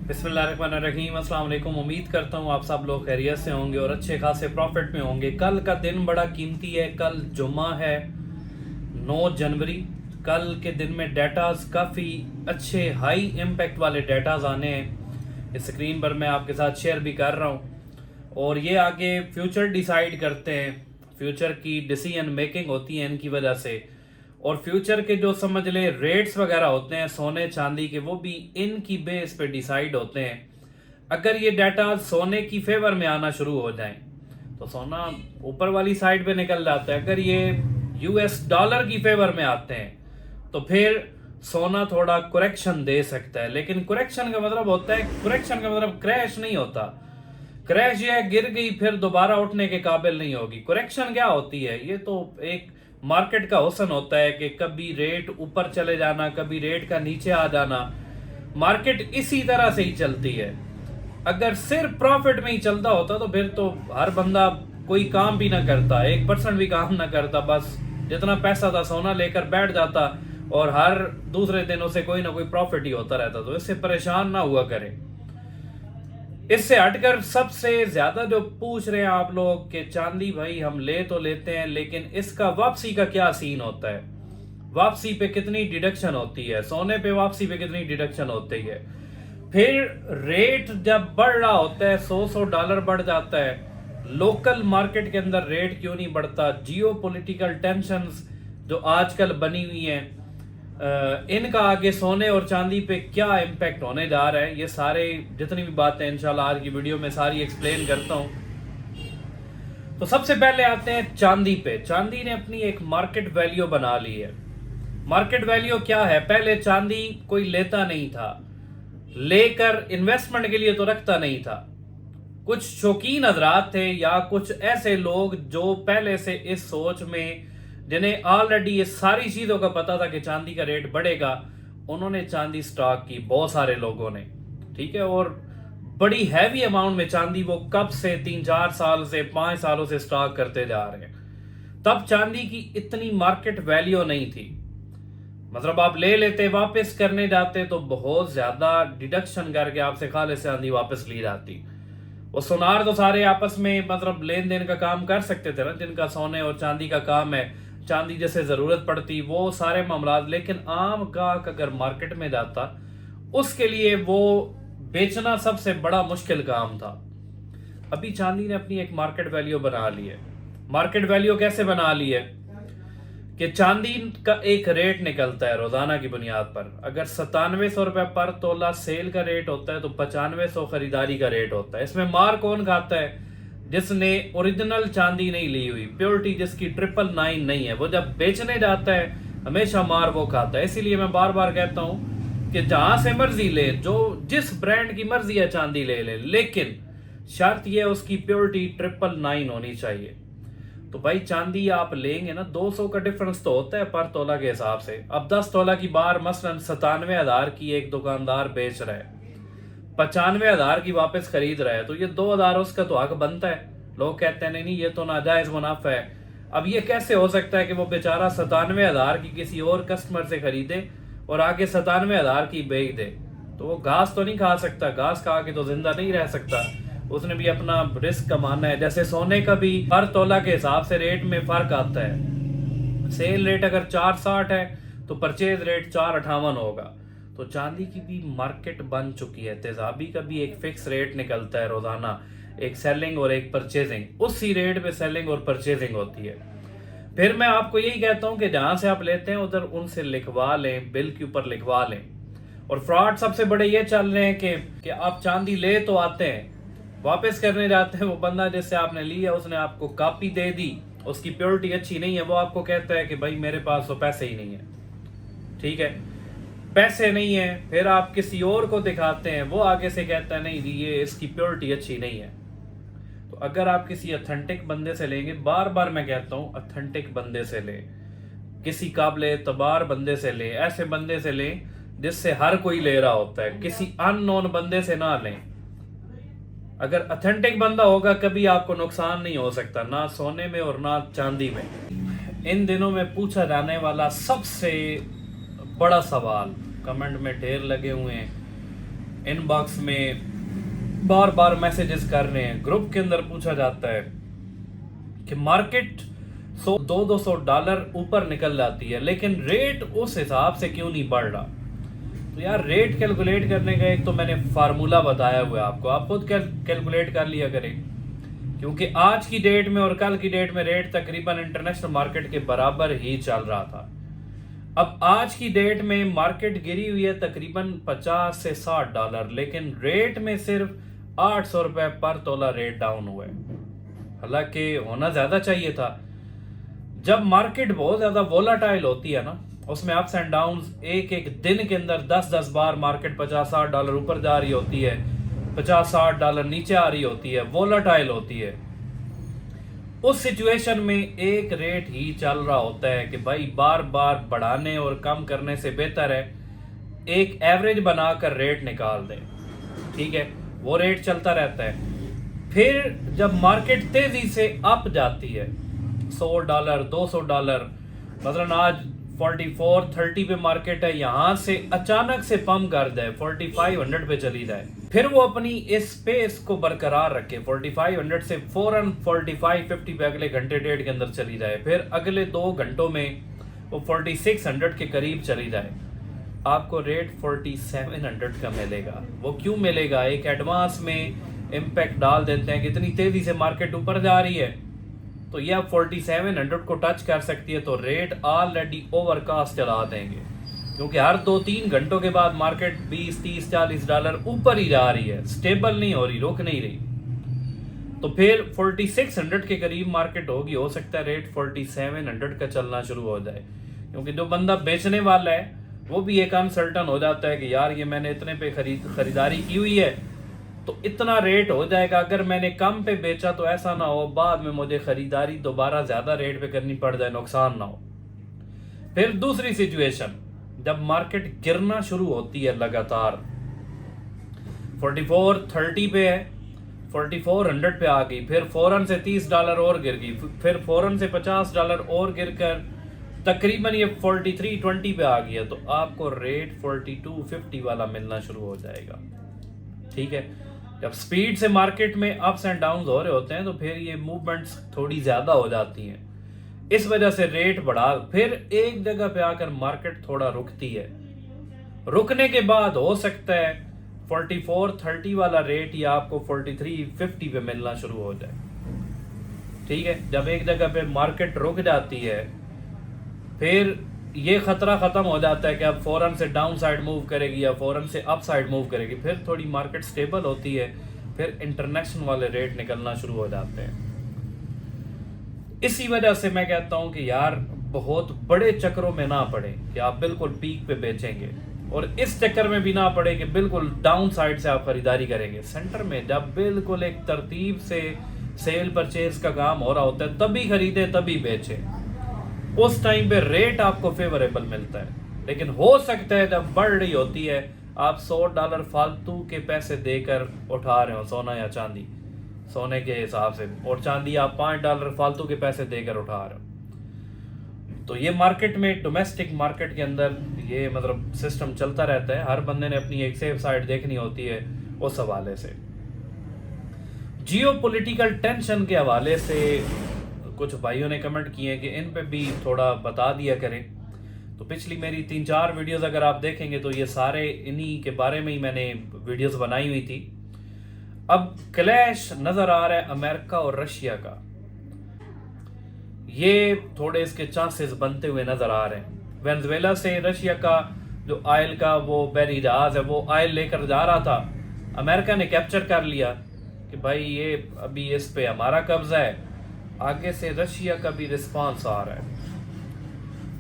बिस्मिल्लाहिर्रहमानिर्रहीम। अस्सलाम वालेकुम। उम्मीद करता हूँ आप सब लोग खैरियत से होंगे और अच्छे खासे प्रॉफिट में होंगे। कल का दिन बड़ा कीमती है। कल जुम्मा है 9 जनवरी। कल के दिन में डेटाज काफ़ी अच्छे हाई इम्पैक्ट वाले डेटाज आने हैं। इस स्क्रीन पर मैं आपके साथ शेयर भी कर रहा हूँ और ये आगे फ्यूचर डिसाइड करते हैं। फ्यूचर की डिसीजन मेकिंग होती है इनकी वजह से। और फ्यूचर के जो समझ ले रेट्स वगैरह होते हैं सोने चांदी के, वो भी इनकी बेस पे डिसाइड होते हैं। अगर ये डाटा सोने की फेवर में आना शुरू हो जाए तो सोना ऊपर वाली साइड पे निकल जाता है। अगर ये यूएस डॉलर की फेवर में आते हैं तो फिर सोना थोड़ा करेक्शन दे सकता है। लेकिन करेक्शन का मतलब होता है, करेक्शन का मतलब क्रैश नहीं होता। क्रैश ये गिर गई फिर दोबारा उठने के काबिल नहीं होगी। करेक्शन क्या होती है? ये तो एक मार्केट का हुस्न होता है कि कभी रेट ऊपर चले जाना, कभी रेट का नीचे आ जाना। मार्केट इसी तरह से ही चलती है। अगर सिर्फ प्रॉफिट में ही चलता होता तो फिर तो हर बंदा कोई काम भी ना करता, 1% भी काम ना करता, बस जितना पैसा था सोना लेकर बैठ जाता और हर दूसरे दिन उसे कोई ना कोई प्रॉफिट ही होता रहता। तो इससे परेशान ना हुआ करें। इससे हटकर सबसे ज्यादा जो पूछ रहे हैं आप लोग कि चांदी भाई हम ले तो लेते हैं लेकिन इसका वापसी का क्या सीन होता है, वापसी पे कितनी डिडक्शन होती है, सोने पे वापसी पे कितनी डिडक्शन होती है। फिर रेट जब बढ़ रहा होता है, 100 डॉलर बढ़ जाता है, लोकल मार्केट के अंदर रेट क्यों नहीं बढ़ता? जियो पोलिटिकल टेंशंस जो आजकल बनी हुई हैं, इनका आगे सोने और चांदी पे क्या इम्पैक्ट होने जा रहा है, ये सारे जितनी भी बातें इंशाल्लाह आज की वीडियो में सारी एक्सप्लेन करता हूं। तो सबसे पहले आते हैं चांदी पे। चांदी ने अपनी एक मार्केट वैल्यू बना ली है। मार्केट वैल्यू क्या है? पहले चांदी कोई लेता नहीं था, लेकर इन्वेस्टमेंट के लिए तो रखता नहीं था। कुछ शौकीन हजरात थे या कुछ ऐसे लोग जो पहले से इस सोच में, जिन्हें ऑलरेडी ये सारी चीजों का पता था कि चांदी का रेट बढ़ेगा, उन्होंने चांदी स्टॉक की, बहुत सारे लोगों ने, ठीक है। और बड़ी हैवी अमाउंट में चांदी वो कब से 3-4 साल से 5 सालों से स्टॉक करते जा रहे हैं। तब चांदी की इतनी मार्केट वैल्यू नहीं थी। मतलब आप ले लेते, वापस करने जाते तो बहुत ज्यादा डिडक्शन करके आपसे खाले चांदी वापस ली जाती। वो सुनार तो सारे आपस में मतलब लेन देन का काम कर सकते थे ना, जिनका सोने और चांदी का काम है, चांदी जैसे जरूरत पड़ती, वो सारे मामला। लेकिन आम गाहक अगर मार्केट में जाता, उसके लिए वो बेचना सबसे बड़ा मुश्किल काम था। अभी चांदी ने अपनी एक मार्केट वैल्यू बना ली है। मार्केट वैल्यू कैसे बना ली है कि चांदी का एक रेट निकलता है रोजाना की बुनियाद पर। अगर 9700 रुपए पर तोला सेल का रेट होता है तो 9500 खरीदारी का रेट होता है। इसमें मार कौन खाता है? जिसने ओरिजिनल चांदी नहीं ली हुई, प्योरिटी जिसकी 999 नहीं है, वो जब बेचने जाता है हमेशा मार वो खाता है। इसीलिए मैं बार बार कहता हूं कि जहां से मर्जी ले, जो जिस ब्रांड की मर्जी है चांदी ले ले, लेकिन शर्त यह उसकी प्योरिटी 999 होनी चाहिए। तो भाई चांदी आप लेंगे ना, 200 का डिफरेंस तो होता है पर तोला के हिसाब से। अब 10 तोला की बार मसलन 97,000 की एक दुकानदार बेच रहा है, 95,000 की वापस खरीद रहा है, तो ये 2,000 उसका तो हक बनता है। लोग कहते हैं नहीं नहीं ये तो नाजायज मुनाफा है। अब ये कैसे हो सकता है कि वो बेचारा 97,000 की किसी और कस्टमर से खरीदे और आगे 97,000 की बेच दे? तो वो घास तो नहीं खा सकता, घास खा के तो जिंदा नहीं रह सकता, उसने भी अपना रिस्क कमाना है। जैसे सोने का भी हर तोला के हिसाब से रेट में फर्क आता है। सेल रेट अगर 460 है तो परचेज रेट 458 होगा। तो चांदी की भी मार्केट बन चुकी है। तेजाबी का भी एक फिक्स रेट निकलता है रोजाना, एक सेलिंग और एक परचेजिंग। उसी रेट पे सेलिंग और परचेजिंग होती है। फिर मैं आपको यही कहता हूं कि जहां से आप लेते हैं उधर उनसे लिखवा लें, बिल के ऊपर लिखवा लें। और फ्रॉड सबसे बड़े ये चल रहे हैं कि आप चांदी ले तो आते हैं, वापस करने जाते हैं, वो बंदा जिससे आपने लिया उसने आपको कॉपी दे दी, उसकी प्योरिटी अच्छी नहीं है, वो आपको कहता है कि भाई मेरे पास तो पैसे ही नहीं है। ठीक है, पैसे नहीं है, फिर आप किसी और को दिखाते हैं, वो आगे से कहता है नहीं जी ये इसकी प्योरिटी अच्छी नहीं है। तो अगर आप किसी ऑथेंटिक बंदे से लेंगे, बार बार मैं कहता हूं ऑथेंटिक बंदे से ले, किसी काबिल एतबार बंदे से ले, ऐसे बंदे से ले जिससे हर कोई ले रहा होता है, किसी अननोन बंदे से ना लें। अगर ऑथेंटिक बंदा होगा कभी आपको नुकसान नहीं हो सकता, ना सोने में और ना चांदी में। इन दिनों में पूछा जाने वाला सबसे बड़ा सवाल, कमेंट में ढेर लगे हुए हैं इनबॉक्स में बार बार मैसेजेस कर रहे हैं, ग्रुप के अंदर पूछा जाता है कि मार्केट $100-200 ऊपर निकल जाती है, लेकिन रेट उस हिसाब से क्यों नहीं बढ़ रहा। तो यार रेट कैलकुलेट करने का एक तो मैंने फार्मूला बताया हुआ है आपको, आप खुद कैलकुलेट कर लिया करें, क्योंकि आज की डेट में और कल की डेट में रेट तकरीबन इंटरनेशनल मार्केट के बराबर ही चल रहा था। अब आज की डेट में मार्केट गिरी हुई है तकरीबन $50 से $60, लेकिन रेट में सिर्फ ₹800 पर तोला रेट डाउन हुआ है, हालांकि होना ज्यादा चाहिए था। जब मार्केट बहुत ज्यादा वोलाटाइल होती है ना, उसमें अप्स एंड डाउन्स, एक एक दिन के अंदर 10-10 बार मार्केट $50-60 ऊपर जा रही होती है, $50-60 नीचे आ रही होती है, वोलाटाइल होती है। उस सिचुएशन में एक रेट ही चल रहा होता है कि भाई बार बार बढ़ाने और कम करने से बेहतर है एक एवरेज बनाकर रेट निकाल दें, ठीक है, वो रेट चलता रहता है। फिर जब मार्केट तेजी से अप जाती है $100 $200, मतलब आज 4430 पे मार्केट है, यहां से अचानक से पंप कर जाए 4500 पे चली जाए, फिर वो अपनी इस स्पेस को बरकरार रखे 4500 से फौरन 4550 पे अगले घंटे डेढ़ के अंदर चली जाए, फिर अगले 2 घंटों में वो 4600 के करीब चली जाए, आपको रेट 4700 का मिलेगा। वो क्यों मिलेगा? एक एडवांस में इम्पैक्ट डाल देते हैं कि इतनी तेजी से मार्केट ऊपर जा रही है, तो यह 4700 को टच कर सकती है, तो रेट ऑलरेडी ओवरकास्ट चला देंगे, क्योंकि हर 2-3 घंटों के बाद मार्केट $20-30-40 ऊपर ही जा रही है, स्टेबल नहीं हो रही, रुक नहीं रही। तो फिर 4600 के करीब मार्केट होगी, हो सकता है रेट 4700 का चलना शुरू हो जाए, क्योंकि जो बंदा बेचने वाला है वो भी एक अनसर्टन हो जाता है कि यार ये मैंने इतने पे खरीदारी की हुई है तो इतना रेट हो जाएगा, अगर मैंने कम पे बेचा तो ऐसा ना हो बाद में मुझे खरीदारी दोबारा ज्यादा रेट पे करनी पड़ जाए, नुकसान ना हो। फिर दूसरी सिचुएशन, जब मार्केट गिरना शुरू होती है लगातार, 4430 पे है, 4400 पे आ गई, फिर फौरन से $30 और गिर गई, फिर फौरन से $50 और गिरकर तकरीबन ये 4320 पे आ गया, तो आपको रेट 4250 वाला मिलना शुरू हो जाएगा, ठीक है। जब स्पीड से मार्केट में अप्स एंड डाउन्स हो रहे होते हैं तो फिर ये मूवमेंट्स थोड़ी ज्यादा हो जाती हैं, इस वजह से रेट बढ़ा, फिर एक जगह पे आकर मार्केट थोड़ा रुकती है, रुकने के बाद हो सकता है 4430 वाला रेट ही आपको 4350 पे मिलना शुरू हो जाए, ठीक है। जब एक जगह पे मार्केट रुक जाती है फिर ये खतरा खत्म हो जाता है कि अब फौरन से डाउन साइड मूव करेगी या फौरन से अप साइड मूव करेगी, फिर थोड़ी मार्केट स्टेबल होती है, फिर इंटरनेशनल वाले रेट निकलना शुरू हो जाते हैं। इसी वजह से मैं कहता हूं कि यार बहुत बड़े चक्रों में ना पड़े कि आप बिल्कुल पीक पे बेचेंगे, और इस चक्कर में भी ना पड़े कि बिल्कुल डाउन साइड से आप खरीदारी करेंगे। सेंटर में जब बिल्कुल एक तरतीब से सेल परचेज का काम हो रहा होता है तभी खरीदे तभी बेचे, उस टाइम पे रेट आपको फेवरेबल मिलता है। लेकिन हो सकता है जब बढ़ रही होती है आप $100 फालतू के पैसे देकर उठा रहे हो सोना या चांदी, सोने के हिसाब से, और चांदी आप $5 फालतू के पैसे देकर उठा रहे हो। तो ये मार्केट में, डोमेस्टिक मार्केट के अंदर ये मतलब सिस्टम चलता रहता है, हर बंदे ने अपनी एक सेफ साइड देखनी होती है उस हवाले से। जियो पॉलिटिकल टेंशन के हवाले से कुछ भाइयों ने कमेंट किए हैं कि इन पे भी थोड़ा बता दिया करें। तो पिछली मेरी 3-4 वीडियोस अगर आप देखेंगे तो ये सारे इन्हीं के बारे में ही मैंने वीडियोस बनाई हुई थी। अब क्लैश नजर आ रहा है अमेरिका और रशिया का, ये थोड़े इसके चांसेस बनते हुए नजर आ रहे हैं। वेनेजुएला से रशिया का जो ऑयल का वो बहरी जहाज है वो ऑयल लेकर जा रहा था, अमेरिका ने कैप्चर कर लिया कि भाई ये अभी इस पे हमारा कब्जा है, आगे से रशिया का भी रिस्पांस आ रहा है।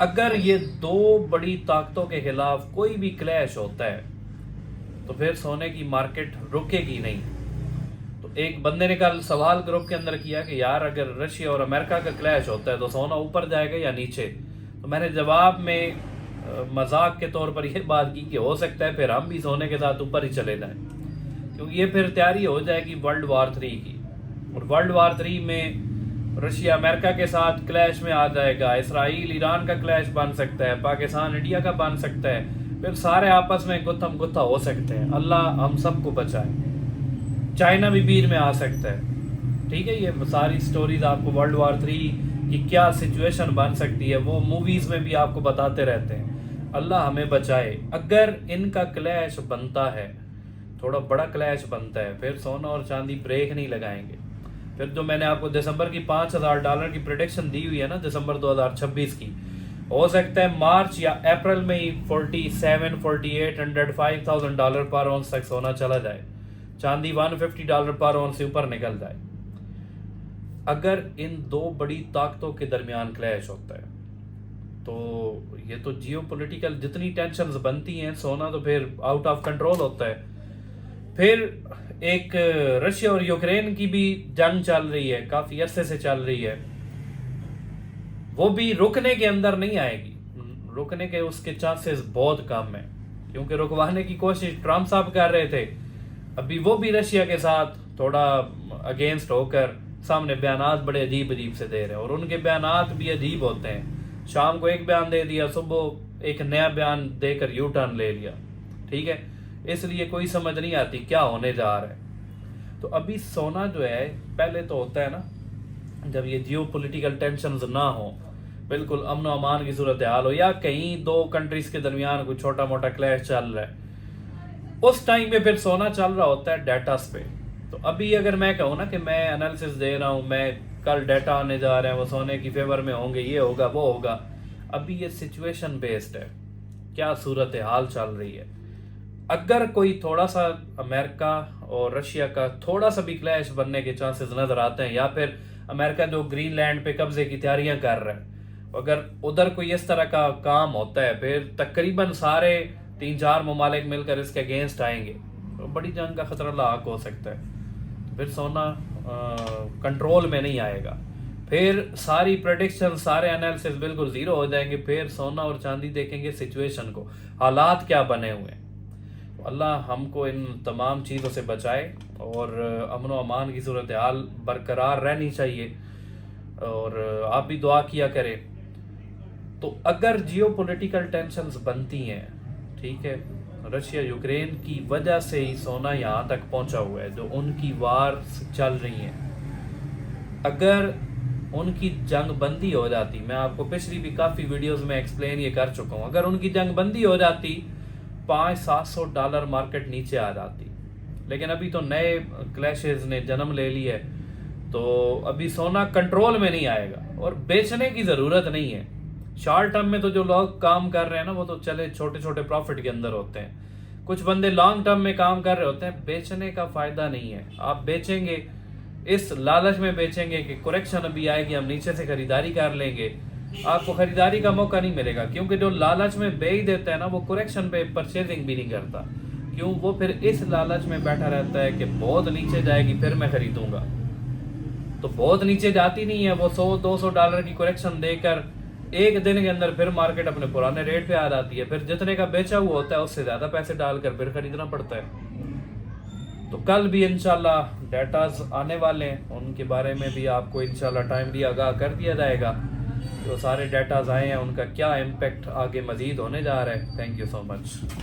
अगर ये दो बड़ी ताकतों के खिलाफ कोई भी क्लैश होता है तो फिर सोने की मार्केट रुकेगी नहीं। तो एक बंदे ने कल सवाल ग्रुप के अंदर किया कि यार अगर रशिया और अमेरिका का क्लैश होता है तो सोना ऊपर जाएगा या नीचे, तो मैंने जवाब में मजाक के तौर पर यह बात की कि हो सकता है फिर हम भी सोने के साथ ऊपर ही चले जाएं, क्योंकि ये फिर तैयारी हो जाएगी वर्ल्ड वार 3 की, और वर्ल्ड वार 3 में रशिया अमेरिका के साथ क्लैश में आ जाएगा, इसराइल ईरान का क्लैश बन सकता है, पाकिस्तान इंडिया का बन सकता है, फिर सारे आपस में गुत्थम गुत्था हो सकते हैं। अल्लाह हम सबको बचाए। चाइना भी बीच में आ सकता है। ठीक है, ये सारी स्टोरीज आपको वर्ल्ड वॉर 3 की क्या सिचुएशन बन सकती है वो मूवीज में भी आपको बताते रहते हैं। अल्लाह हमें बचाए। अगर इनका क्लैश बनता है, थोड़ा बड़ा क्लैश बनता है, फिर सोना और चांदी ब्रेक नहीं लगाएंगे। फिर जो मैंने आपको दिसंबर की $5,000 की प्रेडिक्शन दी हुई है ना, दिसंबर 2026 की, हो सकता है मार्च या अप्रैल में ही 47, 4800, $5,000 पर ऑन्स तक सोना चला जाए, चांदी $150 पर ऑन्स से ऊपर निकल जाए। अगर इन दो बड़ी ताकतों के दरमियान क्लैश होता है तो ये तो जियोपॉलिटिकल जितनी टेंशन्स बनती हैं, सोना तो फिर आउट ऑफ कंट्रोल होता है। फिर एक रशिया और यूक्रेन की भी जंग चल रही है, काफी अरसे से चल रही है, वो भी रुकने के अंदर नहीं आएगी। रुकने के उसके चांसेस बहुत कम है, क्योंकि रुकवाने की कोशिश ट्रम्प साहब कर रहे थे। अभी वो भी रशिया के साथ थोड़ा अगेंस्ट होकर सामने बयानात बड़े अजीब अजीब से दे रहे हैं, और उनके बयानात भी अजीब होते हैं। शाम को एक बयान दे दिया, सुबह एक नया बयान देकर यू टर्न ले लिया। ठीक है, इसलिए कोई समझ नहीं आती क्या होने जा रहा है। तो अभी सोना जो है, पहले तो होता है ना, जब ये जियो पोलिटिकल टेंशन ना हो, बिल्कुल अमन अमान की सूरत हाल हो, या कहीं दो कंट्रीज के दरमियान कोई छोटा मोटा क्लैश चल रहा है, उस टाइम पे फिर सोना चल रहा होता है डाटास पे। तो अभी अगर मैं कहूँ ना कि मैं एनालिसिस दे रहा हूँ, मैं कल डाटा आने जा रहे हैं, वो सोने की फेवर में होंगे, ये होगा वो होगा, अभी ये सिचुएशन बेस्ड है, क्या सूरत हाल चल रही है। अगर कोई थोड़ा सा अमेरिका और रशिया का थोड़ा सा भी क्लैश बनने के चांसेस नजर आते हैं, या फिर अमेरिका जो ग्रीनलैंड पे कब्जे की तैयारियां कर रहा है, अगर उधर कोई इस तरह का काम होता है, फिर तकरीबन सारे 3-4 ममालिक मिलकर इसके अगेंस्ट आएंगे, तो बड़ी जंग का खतरा लाक हो सकता है। फिर सोना कंट्रोल में नहीं आएगा, फिर सारी प्रेडिक्शन, सारे एनालिसिस बिल्कुल जीरो हो जाएंगे। फिर सोना और चांदी देखेंगे सिचुएशन को, हालात क्या बने हुए हैं। अल्लाह हमको इन तमाम चीज़ों से बचाए, और अमन व अमान की सूरत हाल बरकरार रहनी चाहिए, और आप भी दुआ किया करें। तो अगर जियो पोलिटिकल टेंशन्स बनती हैं, ठीक है, रशिया यूक्रेन की वजह से ही सोना यहाँ तक पहुँचा हुआ है, जो उनकी वार चल रही है। अगर उनकी जंग बंदी हो जाती, मैं आपको पिछली भी काफ़ी वीडियोस में एक्सप्लेन ये कर चुका हूँ, अगर उनकी जंग बंदी हो जाती, $500-700 मार्केट नीचे आ जाती। लेकिन अभी तो नए क्लैशेस ने जन्म ले ली है, तो अभी सोना कंट्रोल में नहीं आएगा, और बेचने की ज़रूरत नहीं है। शॉर्ट टर्म में तो जो लोग काम कर रहे हैं ना, वो तो चले छोटे छोटे प्रॉफिट के अंदर होते हैं। कुछ बंदे लॉन्ग टर्म में काम कर रहे होते हैं, बेचने का फायदा नहीं है। आप बेचेंगे इस लालच में बेचेंगे कि करेक्शन अभी आएगी, हम नीचे से खरीदारी कर लेंगे, आपको खरीदारी का मौका नहीं मिलेगा, क्योंकि जो लालच में बेच देता है ना, वो करेक्शन पे परचेजिंग भी नहीं करता। क्यों? वो फिर इस लालच में बैठा रहता है कि बहुत नीचे जाएगी फिर मैं खरीदूंगा। तो बहुत नीचे जाती नहीं है, वो $100-200 की करेक्शन देकर एक दिन के अंदर फिर मार्केट अपने पुराने रेट पे आ जाती है। फिर जितने का बेचा हुआ होता है उससे ज्यादा पैसे डालकर फिर खरीदना पड़ता है। तो कल भी इंशाल्लाह डाटाज आने वाले हैं, उनके बारे में भी आपको इंशाल्लाह टाइमली आगाह कर दिया जाएगा। जो सारे डाटाज आए हैं उनका क्या इम्पैक्ट आगे मजीद होने जा रहा है। Thank you so much.